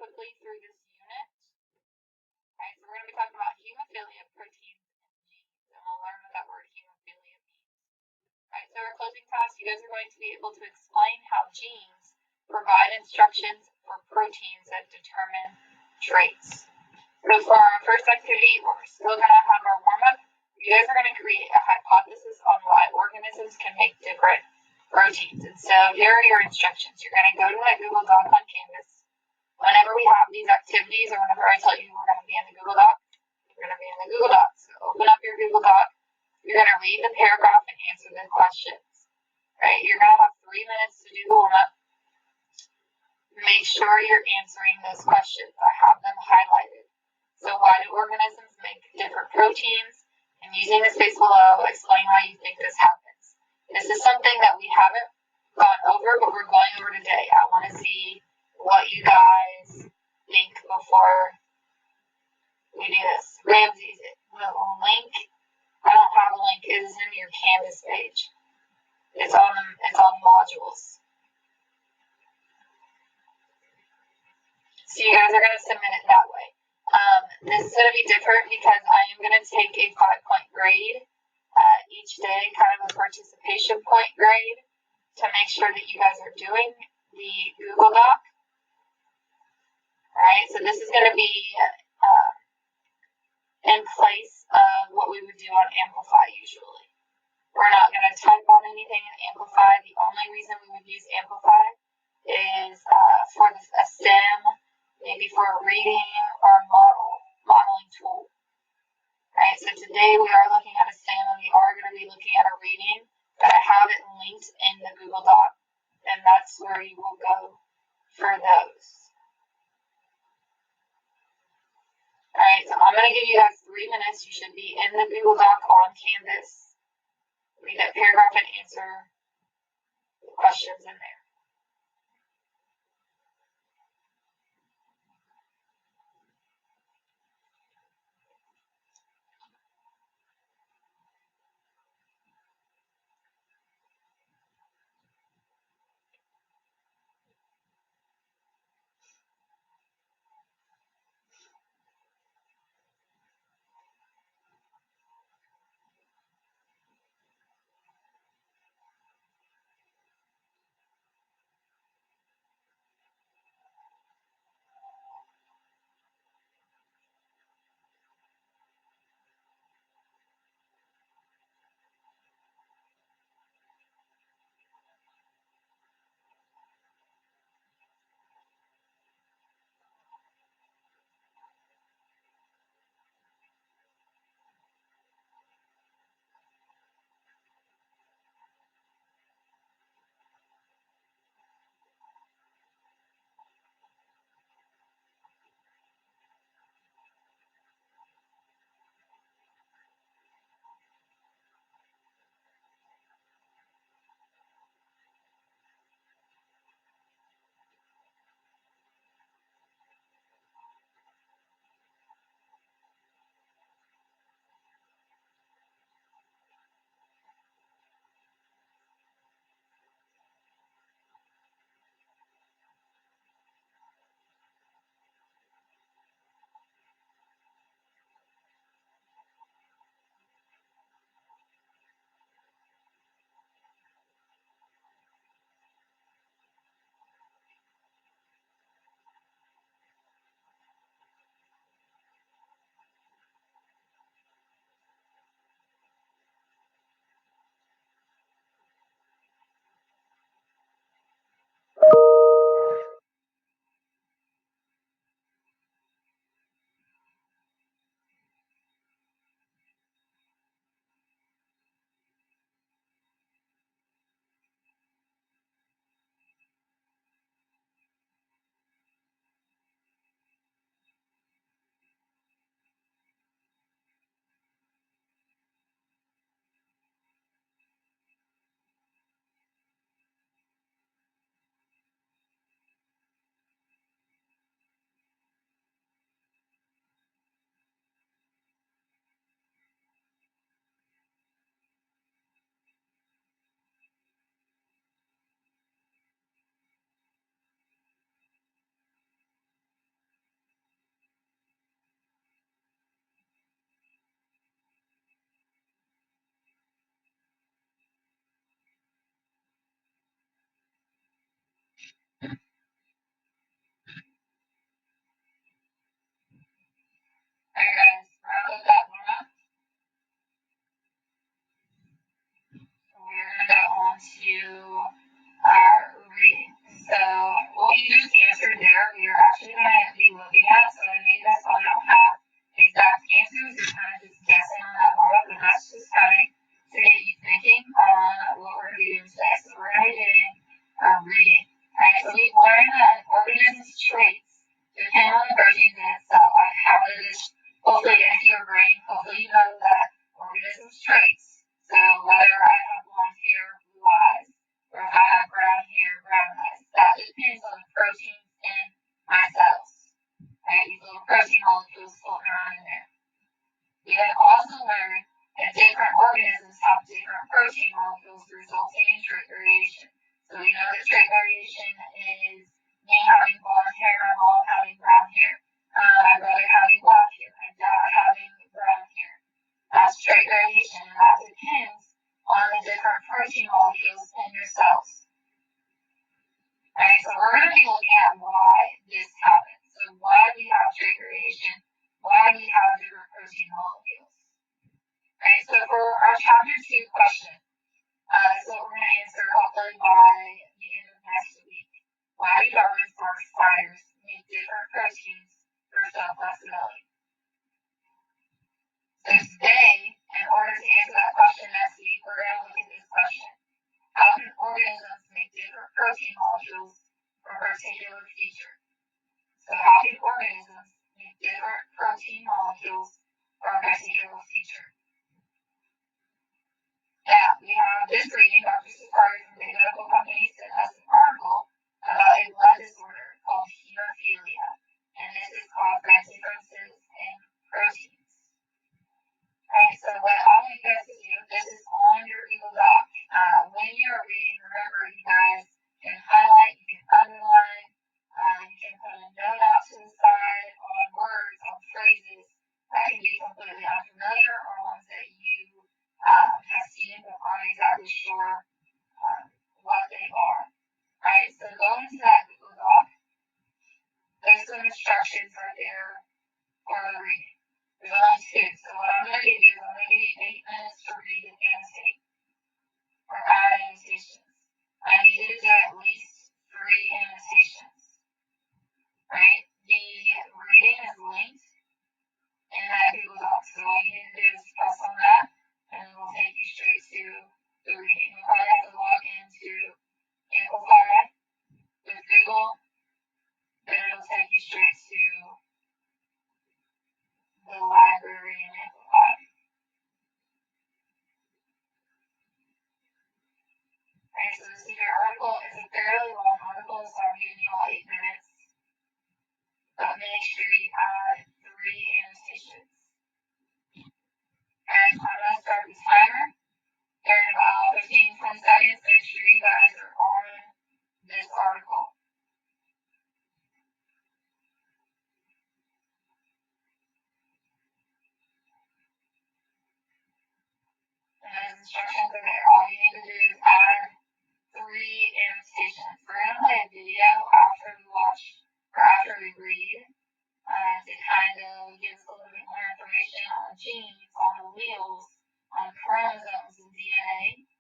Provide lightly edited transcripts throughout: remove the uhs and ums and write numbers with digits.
quickly through this unit. Okay, so we're going to be talking about hemophilia, proteins, and genes, and we'll learn what that word hemophilia means. Alright, so our closing task, you guys are going to be able to explain how genes provide instructions for proteins that determine traits. So for our first activity, we're still going to have our warm-up. You guys are going to create a hypothesis on why organisms can make different proteins. And so here are your instructions. You're going to go to that Google Doc on Canvas. Whenever we have these activities, or whenever I tell you we're going to be in the Google Doc, you're going to be in the Google Doc. So open up your Google Doc. You're going to read the paragraph and answer the questions. Right? You're going to have 3 minutes to do the warm-up. Make sure you're answering those questions. I have them highlighted. So why do organisms make different proteins? And using the space below, explain why you think this happens. This is something that we haven't gone over, but we're going over today. I want to see what you guys think before we do this. Ramsey's link. I don't have a link. It is in your Canvas page. It's on modules. So you guys are going to submit it that way. This is going to be different because I am going to take a 5-point grade each day, kind of a participation point grade, to make sure that you guys are doing the Google Doc. Alright, so this is going to be in place of what we would do on Amplify usually. We're not going to type on anything in Amplify. The only reason we would use Amplify is for a STEM, maybe for a reading or a modeling tool. Alright, so today we are looking at a STEM and we are going to be looking at a reading, but I have it linked in the Google Doc, and that's where you will go for those. Alright, so I'm going to give you guys 3 minutes. You should be in the Google Doc on Canvas. Read that paragraph and answer the questions in there. on to reading. So what you just answered there, we are actually going to be looking at. So I made this, so I don't have exact answers. You're kind of just guessing on that model, but that's just kind of to get you thinking on what we're going to be doing today. So we're going to be doing reading. Right? So we've learned that an organism's traits depend on the proteins in itself. Like how does this hopefully get into your brain? Hopefully you know that organism's traits. So whether I have blonde hair, blue eyes, or if I have brown hair, brown eyes, that depends on the proteins in my cells. Right? These little protein molecules floating around in there. We then also learn that different organisms have different protein molecules resulting in trait variation. So we know that trait variation is me having blonde hair, my mom having brown hair, my brother having black hair, my dad having brown hair. That's trait variation, and that depends on the different protein molecules in your cells. Right, so we're going to be looking at why this happens. So why we have trait variation, why we have different protein molecules. Right, so for our chapter 2 question, so we're going to answer hopefully by the end of next week. Why do Darwin's bark spiders need different proteins for cell flexibility? So today, in order to answer that question next week, we're going to look at this question. How can organisms make different protein molecules for a particular feature? So how can organisms make different protein molecules for a particular feature? Now, we have this reading, Dr. Safari from the medical company sent us an article about a blood disorder called hemophilia, and this is caused by differences in proteins. Right, so what I want you guys to do, this is on your Google Doc. When you're reading, remember you guys can highlight, you can underline, you can put a note out to the side on words, on phrases that can be completely unfamiliar or ones that you have seen but aren't exactly sure what they are. Right, so go into that Google Doc. There's some instructions right there for the reading. There's only 2, so what I'm going to give you is I'm going to give you 8 minutes to read and annotate, or add annotations. I need you to do at least 3 annotations. Right, the reading is linked in that Google Doc, so all you need to do is press on that, and it will take you straight to the reading. You probably have to log into Amplify with Google, then it'll take you straight to the library in Amplify. Right, so this is your article. It's a fairly long article, so I'm giving you all 8 minutes. But make sure you add 3 annotations. And I'm going to start the timer. In about 15-20 seconds, make sure you guys are on this article. And those instructions are there. All you need to do is add 3 annotations. We're going to play a video after we watch, or after we read, to kind of give us a little bit more information on genes, on alleles, on chromosomes and DNA.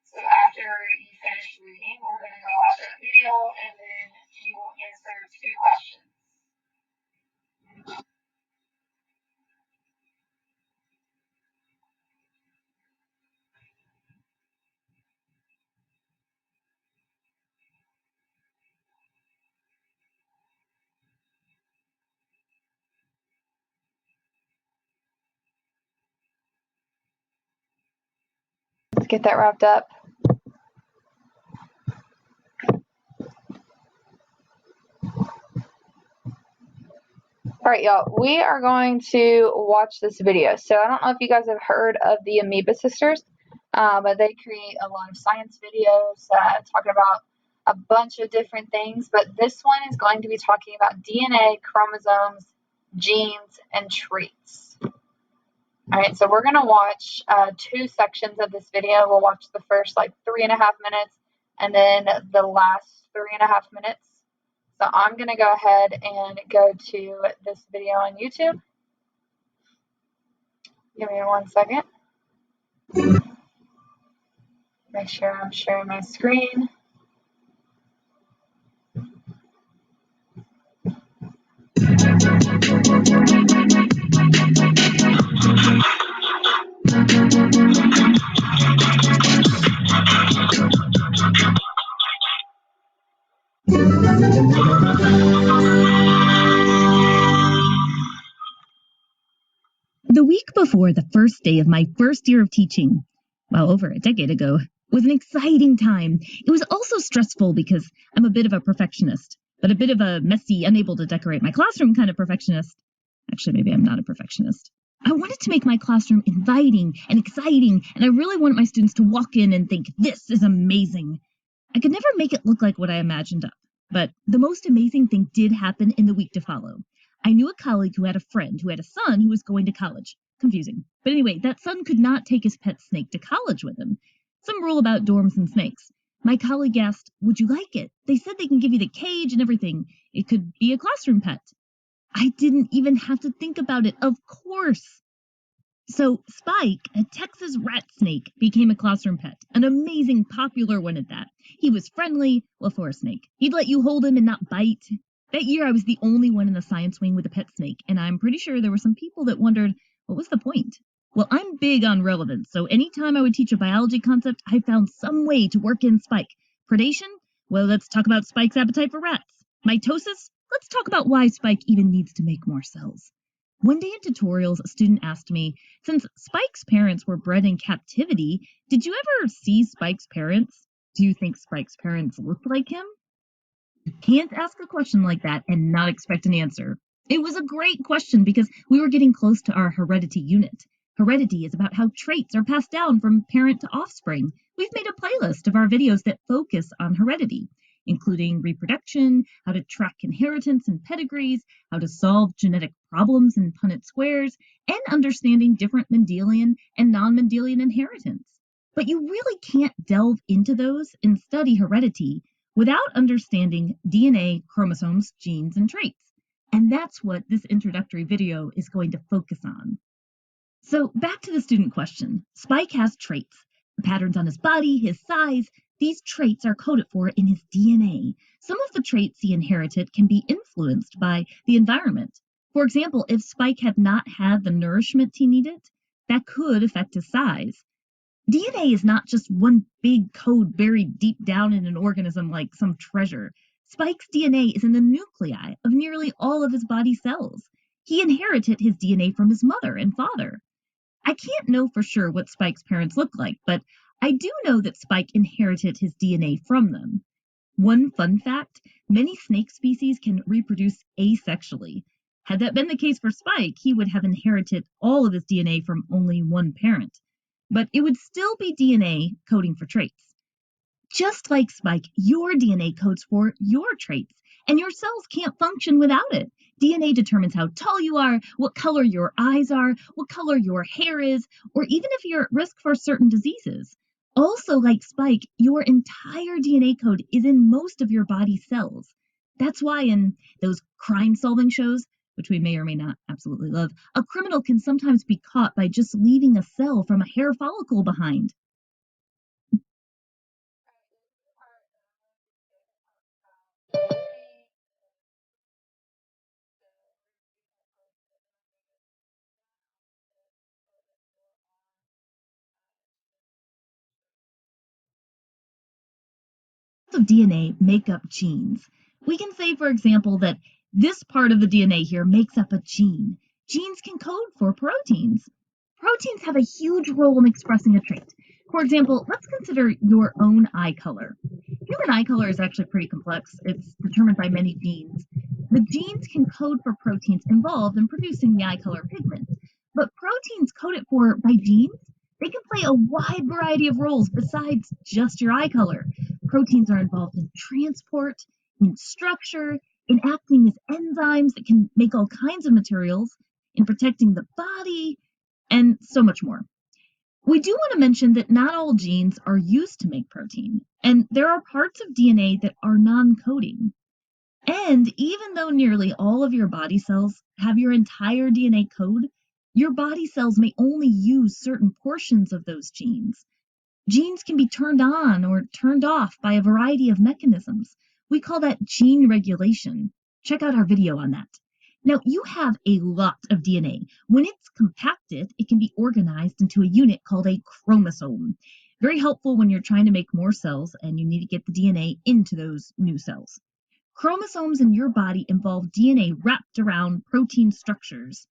So after you finish reading, we're going to go watch that video, and then you will answer 2 questions. Let's get that wrapped up. All right, y'all, we are going to watch this video. So I don't know if you guys have heard of the Amoeba Sisters, but they create a lot of science videos talking about a bunch of different things. But this one is going to be talking about DNA, chromosomes, genes, and traits. All right, so we're going to watch 2 sections of this video. We'll watch the first 3.5 minutes and then the last 3.5 minutes. So I'm going to go ahead and go to this video on YouTube. Give me 1 second. Make sure I'm sharing my screen. The week before the first day of my first year of teaching, well, over a decade ago, was an exciting time. It was also stressful because I'm a bit of a perfectionist, but a bit of a messy, unable to decorate my classroom kind of perfectionist. Actually, maybe I'm not a perfectionist. I wanted to make my classroom inviting and exciting, and I really wanted my students to walk in and think, this is amazing. I could never make it look like what I imagined up, but the most amazing thing did happen in the week to follow. I knew a colleague who had a friend who had a son who was going to college. Confusing. But anyway, that son could not take his pet snake to college with him. Some rule about dorms and snakes. My colleague asked, would you like it? They said they can give you the cage and everything. It could be a classroom pet. I didn't even have to think about it. Of course. So Spike, a Texas rat snake, became a classroom pet, an amazing, popular one at that. He was friendly, well, for a snake. He'd let you hold him and not bite. That year, I was the only one in the science wing with a pet snake, and I'm pretty sure there were some people that wondered, what was the point? Well, I'm big on relevance, so anytime I would teach a biology concept, I found some way to work in Spike. Predation? Well, let's talk about Spike's appetite for rats. Mitosis? Let's talk about why Spike even needs to make more cells. One day in tutorials, a student asked me, since Spike's parents were bred in captivity, did you ever see Spike's parents? Do you think Spike's parents looked like him? You can't ask a question like that and not expect an answer. It was a great question because we were getting close to our heredity unit. Heredity is about how traits are passed down from parent to offspring. We've made a playlist of our videos that focus on heredity, including reproduction, how to track inheritance and pedigrees, how to solve genetic problems in Punnett squares, and understanding different Mendelian and non-Mendelian inheritance. But you really can't delve into those and study heredity without understanding DNA, chromosomes, genes, and traits. And that's what this introductory video is going to focus on. So back to the student question. Spike has traits. The patterns on his body, his size, these traits are coded for in his DNA. Some of the traits he inherited can be influenced by the environment. For example, if Spike had not had the nourishment he needed, that could affect his size. DNA is not just one big code buried deep down in an organism like some treasure. Spike's DNA is in the nuclei of nearly all of his body cells. He inherited his DNA from his mother and father. I can't know for sure what Spike's parents look like, but I do know that Spike inherited his DNA from them. One fun fact, many snake species can reproduce asexually. Had that been the case for Spike, he would have inherited all of his DNA from only one parent. But it would still be DNA coding for traits. Just like Spike, your DNA codes for your traits, and your cells can't function without it. DNA determines how tall you are, what color your eyes are, what color your hair is, or even if you're at risk for certain diseases. Also, like Spike, your entire DNA code is in most of your body cells. That's why in those crime-solving shows, which we may or may not absolutely love, a criminal can sometimes be caught by just leaving a cell from a hair follicle behind. Of DNA make up genes. We can say, for example, that this part of the DNA here makes up a gene. Genes can code for proteins. Proteins have a huge role in expressing a trait. For example, let's consider your own eye color. Human eye color is actually pretty complex. It's determined by many genes. The genes can code for proteins involved in producing the eye color pigment. But proteins coded for by genes, they can play a wide variety of roles besides just your eye color. Proteins are involved in transport, in structure, in acting as enzymes that can make all kinds of materials, in protecting the body, and so much more. We do want to mention that not all genes are used to make protein, and there are parts of DNA that are non-coding. And even though nearly all of your body cells have your entire DNA code, your body cells may only use certain portions of those genes. Genes can be turned on or turned off by a variety of mechanisms. We call that gene regulation. Check out our video on that. Now, you have a lot of DNA. When it's compacted, it can be organized into a unit called a chromosome. Very helpful when you're trying to make more cells and you need to get the DNA into those new cells. Chromosomes in your body involve DNA wrapped around protein structures.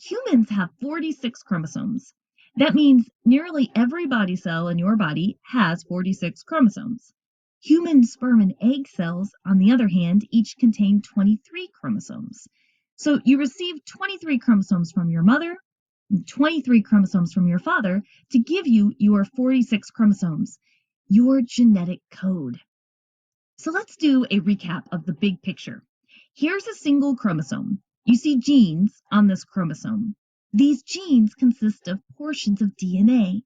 Humans have 46 chromosomes. That means nearly every body cell in your body has 46 chromosomes. Human sperm and egg cells, on the other hand, each contain 23 chromosomes. So you receive 23 chromosomes from your mother and 23 chromosomes from your father to give you your 46 chromosomes, your genetic code. So let's do a recap of the big picture. Here's a single chromosome. You see genes on this chromosome. These genes consist of portions of DNA.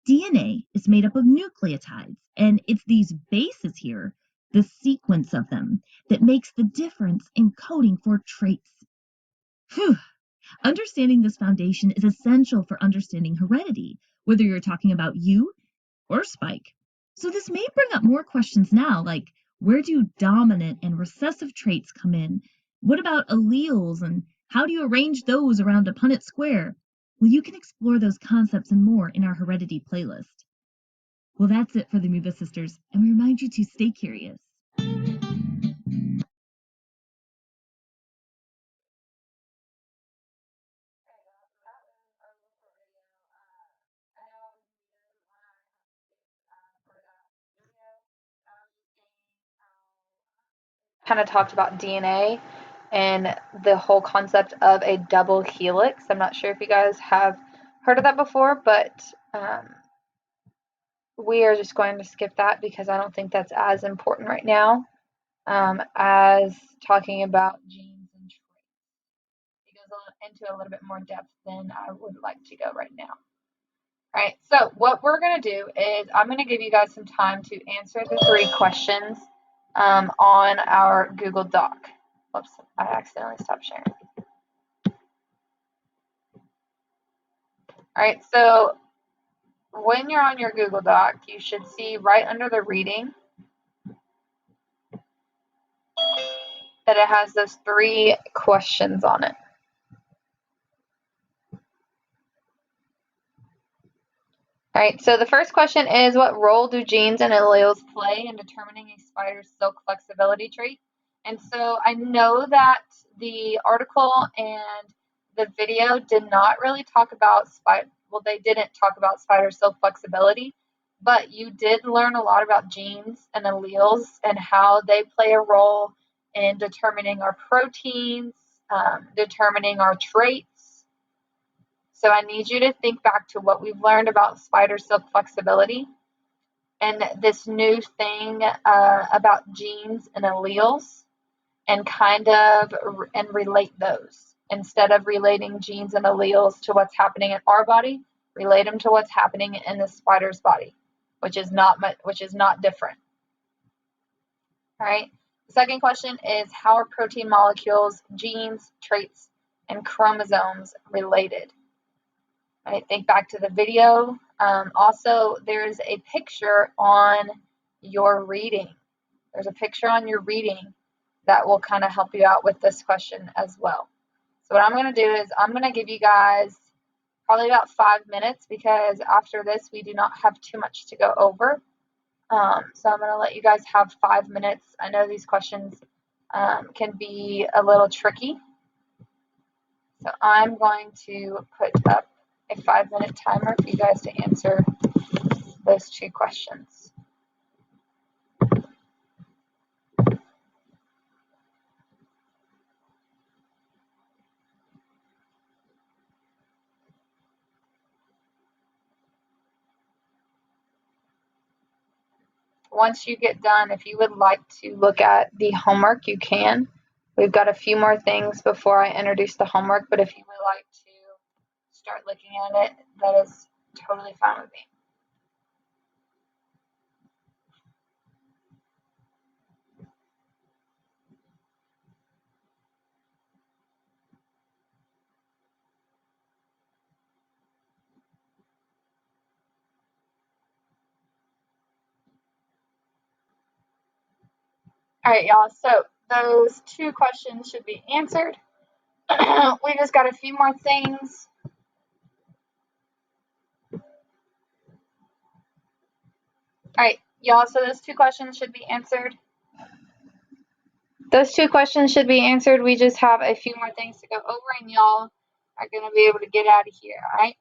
DNA is made up of nucleotides, and it's these bases here, the sequence of them, that makes the difference in coding for traits. Phew. Understanding this foundation is essential for understanding heredity, whether you're talking about you or Spike. So this may bring up more questions now, like where do dominant and recessive traits come in? What about alleles and how do you arrange those around a Punnett square? Well, you can explore those concepts and more in our heredity playlist. Well, that's it for the Amoeba Sisters, and we remind you to stay curious. Kind of talked about DNA and the whole concept of a double helix. I'm not sure if you guys have heard of that before, but we are just going to skip that because I don't think that's as important right now as talking about genes and traits. It goes into a little bit more depth than I would like to go right now. All right, so what we're going to do is I'm going to give you guys some time to answer the 3 questions on our Google Doc. Whoops, I accidentally stopped sharing. All right, so when you're on your Google Doc, you should see right under the reading that it has those 3 questions on it. All right, so the first question is, what role do genes and alleles play in determining a spider's silk flexibility trait? And so I know that the article and the video did not really talk about they didn't talk about spider silk flexibility, but you did learn a lot about genes and alleles and how they play a role in determining our proteins, determining our traits. So I need you to think back to what we've learned about spider silk flexibility and this new thing about genes and alleles, and relate those. Instead of relating genes and alleles to what's happening in our body, relate them to what's happening in the spider's body, which is not different. All right. The second question is, how are protein molecules, genes, traits, and chromosomes related? Right, think back to the video. Also, there's a picture on your reading. There's a picture on your reading that will kind of help you out with this question as well. So what I'm going to do is I'm going to give you guys probably about 5 minutes because after this we do not have too much to go over. So I'm going to let you guys have 5 minutes. I know these questions can be a little tricky. So I'm going to put up a 5-minute timer for you guys to answer those 2 questions. Once you get done, if you would like to look at the homework, you can. We've got a few more things before I introduce the homework, but if you would like to start looking at it, that is totally fine with me. All right, y'all. So those 2 questions should be answered. We just got a few more things. All right, y'all. So those 2 questions should be answered. Those 2 questions should be answered. We just have a few more things to go over, and y'all are going to be able to get out of here. All right.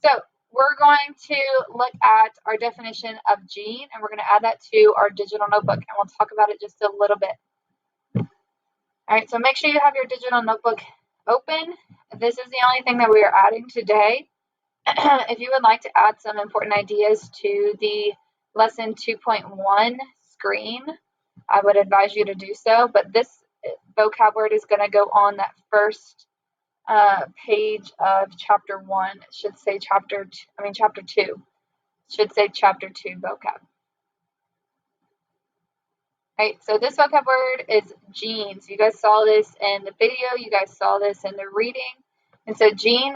So we're going to look at our definition of gene, and we're going to add that to our digital notebook, and we'll talk about it just a little bit. All right, so make sure you have your digital notebook open. This is the only thing that we are adding today. If you would like to add some important ideas to the lesson 2.1 screen, I would advise you to do so, but this vocab word is going to go on that first page of chapter 1. It should say chapter 2. It should say chapter 2 vocab. Right, so this vocab word is genes. You guys saw this in the video, you guys saw this in the reading. And so gene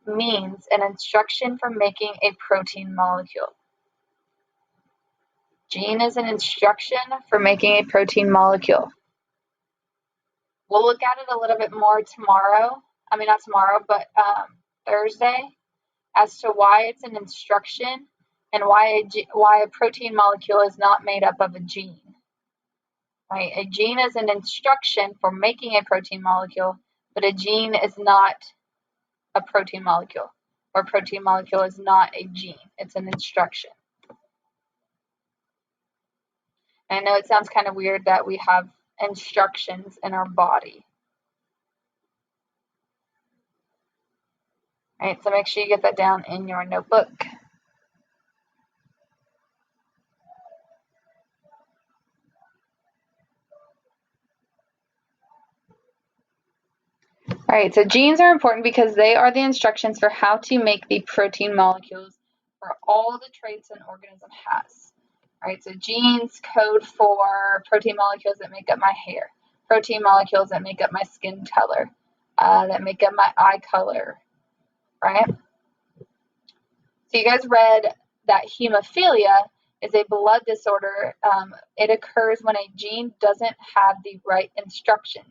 means an instruction for making a protein molecule. Gene is an instruction for making a protein molecule. We'll look at it a little bit more tomorrow. I mean, not tomorrow, but Thursday, as to why it's an instruction and why a protein molecule is not made up of a gene. Right? A gene is an instruction for making a protein molecule, but a gene is not a protein molecule, or a protein molecule is not a gene. It's an instruction. And I know it sounds kind of weird that we have instructions in our body. All right, so make sure you get that down in your notebook. All right, so genes are important because they are the instructions for how to make the protein molecules for all the traits an organism has. All right, so genes code for protein molecules that make up my hair, protein molecules that make up my skin color, that make up my eye color, right? So you guys read that hemophilia is a blood disorder. It occurs when a gene doesn't have the right instructions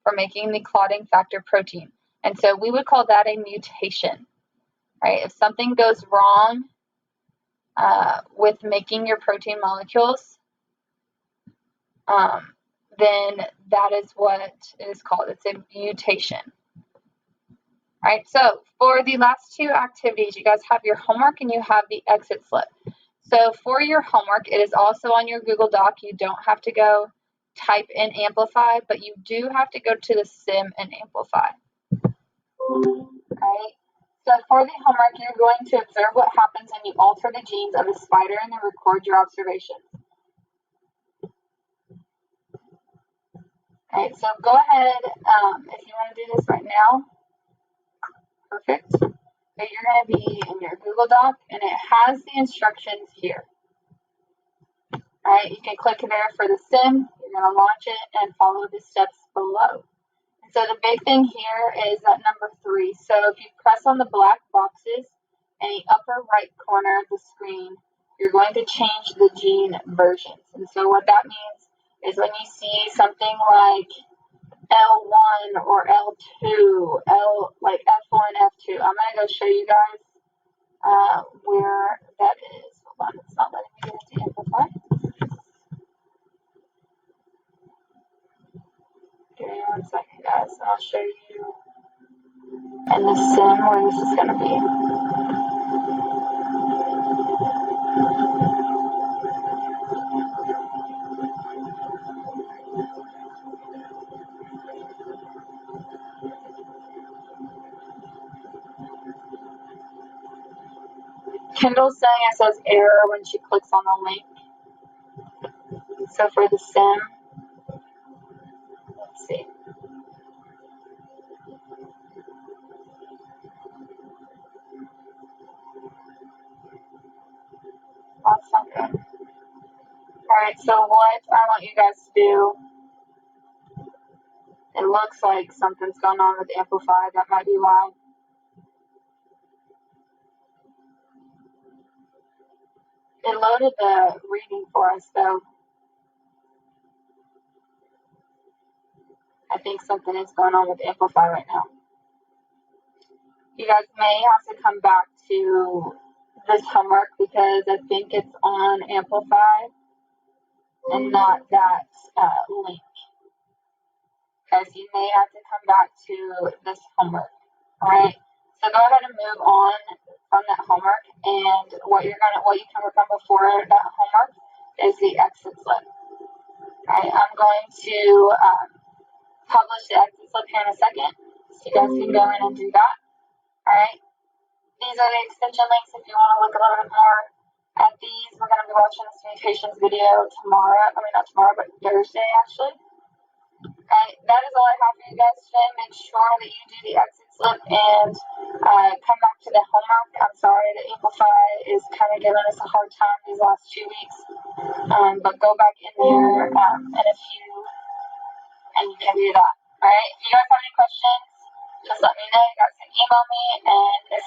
for making the clotting factor protein. And so we would call that a mutation, right? If something goes wrong with making your protein molecules, then that is what it is called. It's a mutation. All right, so for the last 2 activities, you guys have your homework and you have the exit slip. So for your homework, it is also on your Google Doc. You don't have to go type in Amplify, but you do have to go to the sim and Amplify. Right? So for the homework, you're going to observe what happens when you alter the genes of a spider and then record your observations. Alright, so go ahead, if you want to do this right now, perfect. But you're going to be in your Google Doc, and it has the instructions here. Alright, you can click there for the sim, you're going to launch it, and follow the steps below. And so the big thing here is that number 3. So if you press on the black boxes in the upper right corner of the screen, you're going to change the gene versions. And so what that means is when you see something like L1 or L2, like F1, F2, I'm going to go show you guys where that is. Hold on, it's not letting me get into Amplify. Give me 1 second, guys, and I'll show you in the sim where this is going to be. Kendall's saying it says error when she clicks on the link. So for the sim, let's see. That's not good. Alright, so what I want you guys to do, it looks like something's going on with Amplify. That might be why. It loaded the reading for us, though. I think something is going on with Amplify right now. You guys may have to come back to this homework because I think it's on Amplify and not that link. Because you may have to come back to this homework. Alright? So go ahead and move on from that homework, and what you can work on before that homework is the exit slip. Alright, I'm going to publish the exit slip here in a second, so you guys can go in and do that. Alright, these are the extension links if you want to look a little bit more at these. We're going to be watching this mutations video tomorrow. I mean, not tomorrow, but Thursday actually. Alright, that is all I have for you guys today. Make sure that you do the exit slip and come back to the homework. I'm sorry that Amplify is kind of giving us a hard time these last 2 weeks. But go back in there and you can do that. Alright, if you guys have any questions, just let me know. You guys can email me, and if